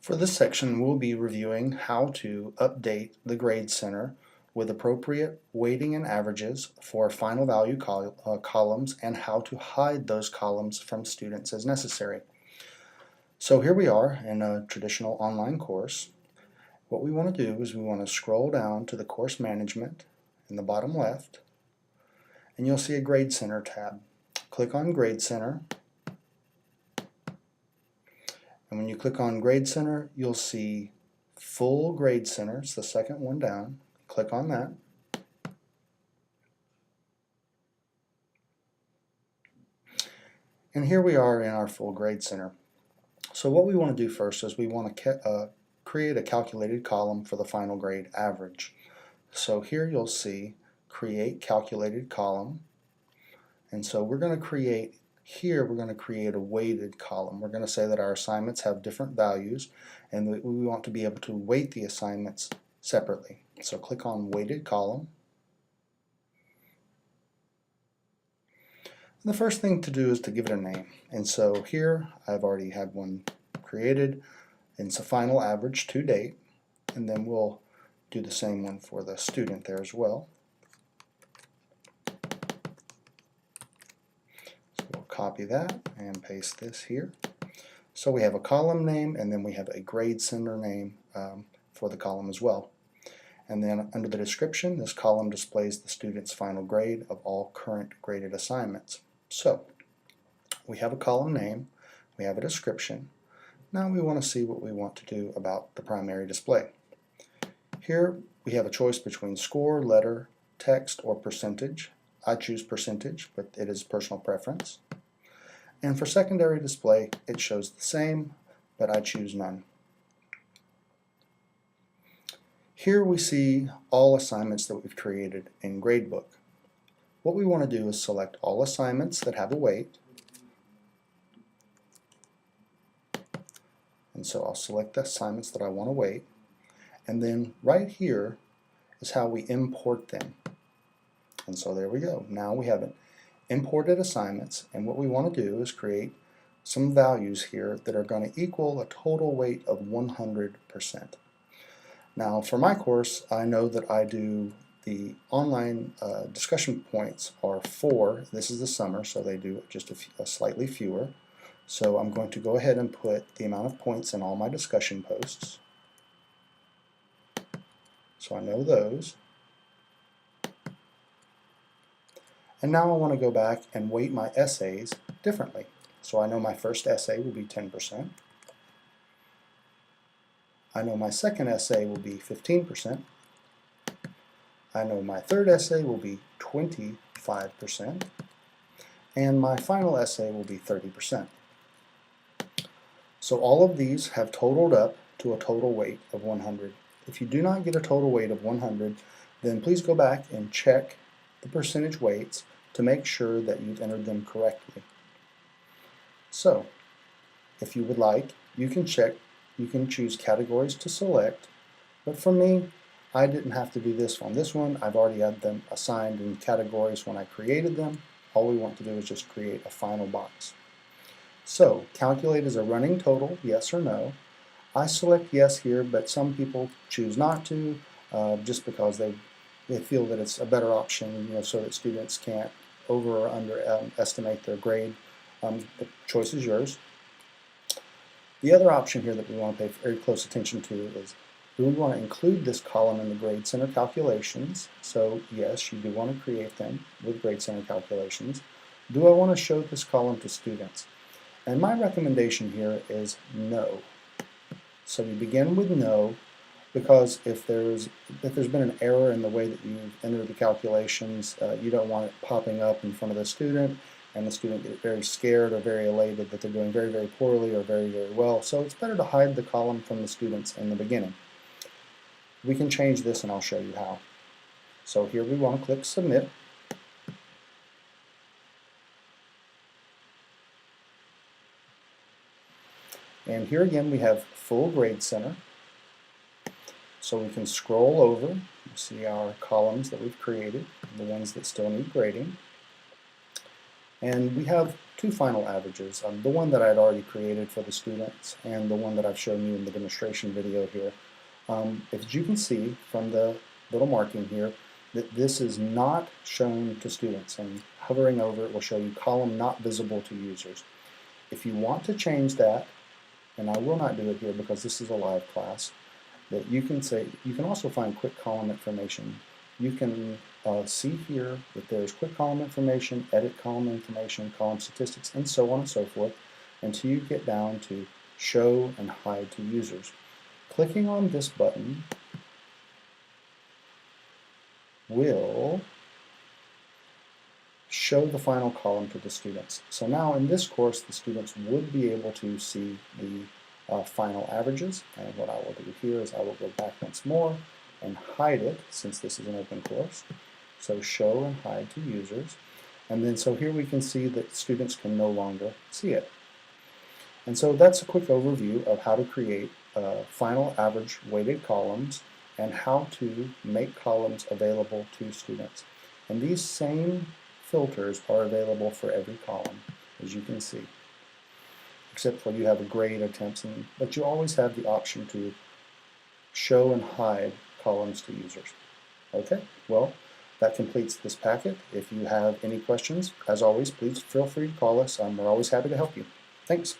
For this section, we'll be reviewing how to update the Grade Center with appropriate weighting and averages for final value columns and how to hide those columns from students as necessary. So here we are in a traditional online course. What we want to do is we want to scroll down to the course management in the bottom left, and you'll see a Grade Center tab. Click on Grade Center. And when you click on Grade Center, you'll see Full Grade Center. It's the second one down. Click on that. And here we are in our Full Grade Center. So what we want to do first is we want to create a calculated column for the final grade average. So here you'll see Create Calculated Column. And so we're going to create a weighted column. We're going to say that our assignments have different values and we want to be able to weight the assignments separately. So click on Weighted Column. And the first thing to do is to give it a name. And so here I've already had one created, and it's a final average to date. And then we'll do the same one for the student there as well. Copy that and paste this here. So we have a column name and then we have a Grade Center name for the column as well. And then under the description, this column displays the student's final grade of all current graded assignments. So we have a column name, we have a description. Now we want to see what we want to do about the primary display. Here we have a choice between score, letter, text, or percentage. I choose percentage, but it is personal preference. And for secondary display, it shows the same, but I choose none. Here we see all assignments that we've created in Gradebook. What we want to do is select all assignments that have a weight. And so I'll select the assignments that I want to weight. And then right here is how we import them. And so there we go. Now we have imported assignments, and what we want to do is create some values here that are going to equal a total weight of 100%. Now for my course, I know that I do the online discussion points are 4. This is the summer, so they do just a slightly fewer. So I'm going to go ahead and put the amount of points in all my discussion posts. So I know those. And now I want to go back and weight my essays differently. So I know my first essay will be 10%. I know my second essay will be 15%. I know my third essay will be 25%. And my final essay will be 30%. So all of these have totaled up to a total weight of 100. If you do not get a total weight of 100, then please go back and check the percentage weights to make sure that you've entered them correctly. So, if you would like, you can choose categories to select, but for me, I didn't have to do this on this one. I've already had them assigned in categories when I created them. All we want to do is just create a final box. So, calculate as a running total, yes or no. I select yes here, but some people choose not to, just because they feel that it's a better option, so that students can't over or underestimate their grade. The choice is yours. The other option here that we want to pay very close attention to is, do we want to include this column in the Grade Center calculations? So yes, you do want to create them with Grade Center calculations. Do I want to show this column to students? And my recommendation here is no. So you begin with no, because if there's been an error in the way that you've entered the calculations, you don't want it popping up in front of the student, and the student get very scared or very elated that they're doing very, very poorly or very, very well. So it's better to hide the column from the students in the beginning. We can change this, and I'll show you how. So here we want to click Submit. And here again we have Full Grade Center. So we can scroll over, you see our columns that we've created, the ones that still need grading. And we have two final averages, the one that I'd already created for the students and the one that I've shown you in the demonstration video here. As you can see from the little marking here, that this is not shown to students, and hovering over it will show you column not visible to users. If you want to change that, and I will not do it here because this is a live class, that you can also find quick column information. You can see here that there's quick column information, edit column information, column statistics, and so on and so forth, until you get down to show and hide to users. Clicking on this button will show the final column to the students. So now in this course, the students would be able to see the final averages, and what I will do here is I will go back once more and hide it, since this is an open course. So show and hide to users, and then so here we can see that students can no longer see it. And so that's a quick overview of how to create final average weighted columns and how to make columns available to students. And these same filters are available for every column, as you can see, except for you have a grade, attempts, but you always have the option to show and hide columns to users. Okay, well, that completes this packet. If you have any questions, as always, please feel free to call us. We're always happy to help you. Thanks.